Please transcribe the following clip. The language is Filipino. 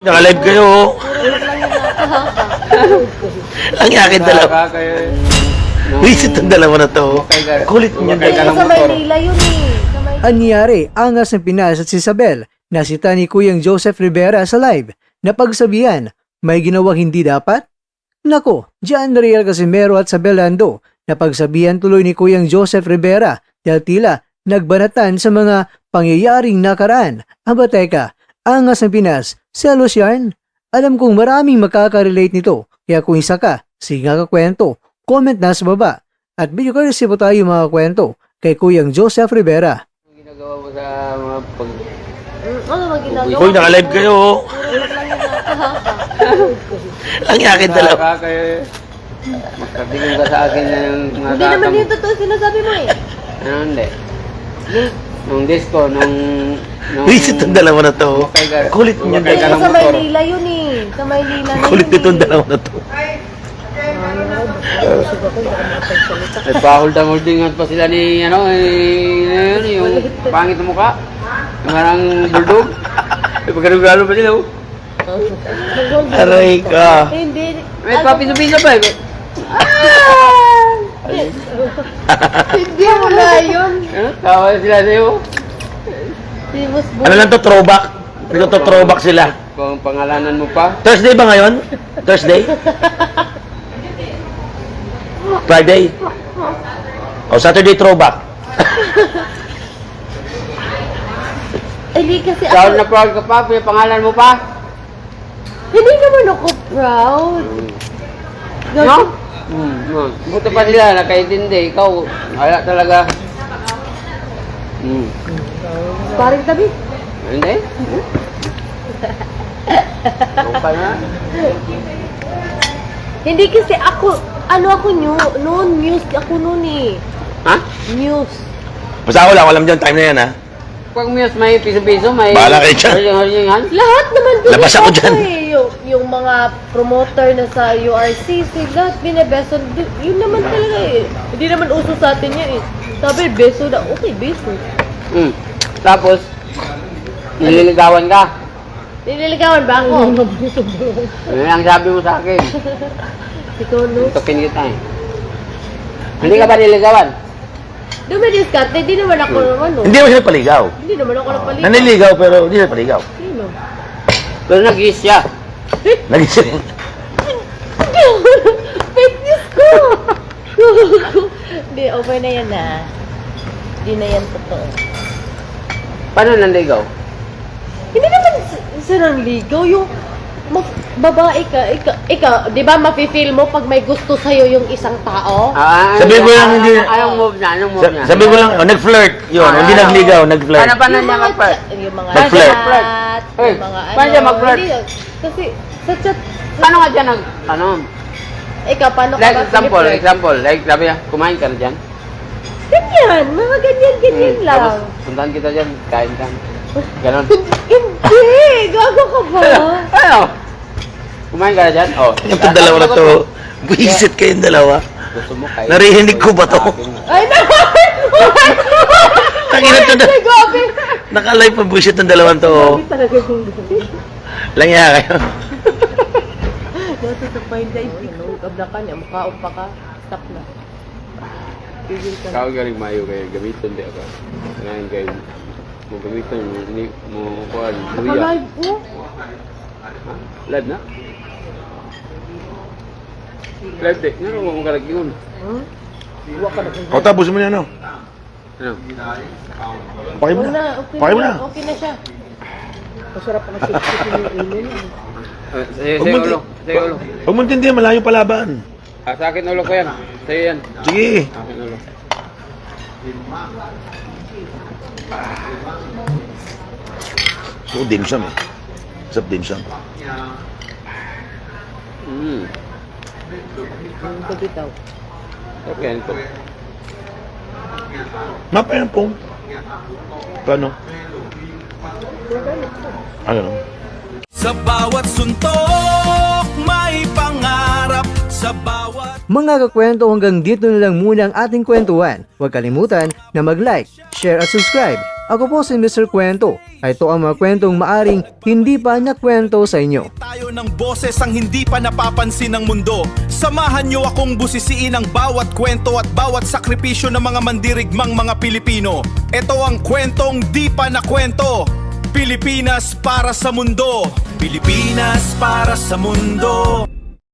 Naka-live kayo. Ang yakin dalawa. Visit ang dalawa na to. Kulit niya. Sa Maynila yun eh. Anyari, angas ng Pinas at si Isabel, nasita ni Kuyang Joseph Rivera sa live, na pagsabihan, may ginawang hindi dapat? Nako, John Riel Casimero at Isabel Lando, na pagsabihan tuloy ni Kuyang Joseph Rivera, dahil tila nagbanatan sa mga pangyayaring nakaraan. Aba teka, angas ng Pinas, selos yan? Alam kong maraming makaka-relate nito, kaya kung isa ka, sige nga ka kwento, comment na sa baba. At video ka resibo tayo mga kwento kay Kuyang Joseph Rivera. Ginagawa mo sa mga pag... Ano ba ginagawa? Uy, naka-live kayo. Ang yakin dalawa. Kayo, magkatingin ka sa akin ng mga Hindi naman yung totoo sinasabi mo eh. Ano hindi? Nung disco, nung... Visit ang dalawa na to. Kulit niya. Sa Maynila yun eh. Sa Maynila na Kulit yun nito ang dalawa na to. Ay, pahold-holdingan pa sila ni, yung pangit na mukha. Yung parang bulldog. Ay, pagkarugalo pa sila, oh. Aray ka. Hindi. May papiso-piso pa, eh. Hindi mo na yun. Ano? Tawa sila sa'yo. Si Boss Boy. Ano lang to, throwback? Ito to, throwback sila. Kung pangalanan mo pa. Thursday ba ngayon? Thursday? Friday? O Saturday throwback? Hindi kasi Proud ako. na proud ka pa, pangalan mo pa. Hindi naman ako proud. No? Buto pa sila, nakaintindi. Ikaw, wala talaga. Paring tabi. Hindi? Ikaw pa na. Hindi kasi ako, noon, muse ako noon eh. Ha? Muse. Basta ako lang, alam dyan, time na yan ha. Pag miyos may piso-piso, may... Bahala kayo dyan. Hurling-hurlingan. Lahat naman doon. Labas ako dyan. Eh. Yung mga promoter na sa URCC, lahat binabeso. Yun naman talaga eh. Hindi naman uso sa atin yan eh. Sabi, beso na. Okay, beso. Tapos, nililigawan ka. Nililigawan ba ako? Yan ang sabi mo sa akin. Ikaw no? Tupin kita eh. Hindi ka ba nililigawan? Dumidiskarte, hindi naman ako ano. Hindi mo siya paligaw. Hindi naman ako nagpaligaw. Naniligaw pero hindi siya paligaw. Sino? Pero nag-iis siya. Nagising. Fake news ko! Hindi, okay na yan na. Hindi na yan totoo. Paano nanligaw? Hindi naman sa ligaw yung babae ka, ikaw, di ba mafe-feel mo pag may gusto sa'yo yung isang tao? Sabi ko lang hindi... Anong move niya? Anong move niya? Sabi ko lang, nag-flirt. Yun, hindi nagligaw, nag-flirt. Paano niya mag-flirt? Yung mga Mag-flirt. chat, Hey, yung mga paano siya mag-flirt? hindi, kasi sa chat, Paano nga dyan ikaw, paano ka Like ba example, like sabi niya, kumain ka na dyan. Ganyan, mga ganyan lang. Tapos, puntahan kita dyan, kain ka. Ganon. Hindi, gago ka ba? Ano? Kumain ka na dyan? Oh. Yung dalawa na to, visit kayong dalawa. Gusto mo kain? Narinig ko ba to? Ay, naman! Tanginan to na. Ay, gabi! Naka-live pa bullshit ng dalawang to. Gabi talaga yung gabi. Langya kayo. Dati sa fine dining, kabla ka niya, mukhaon pa ka, stop na. Tigil ka na. Ikaw galing mayo kayo, gamitin di ako. Kanahin kayo, mo gamitin, hindi mo kuhan. Naka-live po? Live na? Live di, nga mo mong karag yun. Hmm? O tapos mo yan, ano? Ano? Pakay mo Wala, na. okay Pakay mo na, na. okay na siya. Masarap pa kasi yung ulo niya. Sa'yo ulo, sa'yo ulo. Huwag mo intindihan, malayo palaban. Sa akin ulo ko yan, sa'yo yan. Sige. Sa akin ulo. So, dim sum eh. Sap dim sum. Ang pagitaw. Okay, ano to? Mapa yan pong. Paano? Ano? Sa bawat suntok may pangarap, sa bawat Mga kakwento, hanggang dito na lang muna ang ating kwentuhan. Huwag kalimutan na mag-like, share at subscribe Ako po si Mr. Kwento. Ito ang mga kwentong maaring hindi pa nakwento sa inyo. Tayo ng boses ang hindi pa napapansin ng mundo. Samahan niyo akong busisiin ang bawat kwento at bawat sakripisyo ng mga mandirigmang mga Pilipino. Ito ang kwentong di pa nakwento. Pilipinas para sa mundo. Pilipinas para sa mundo.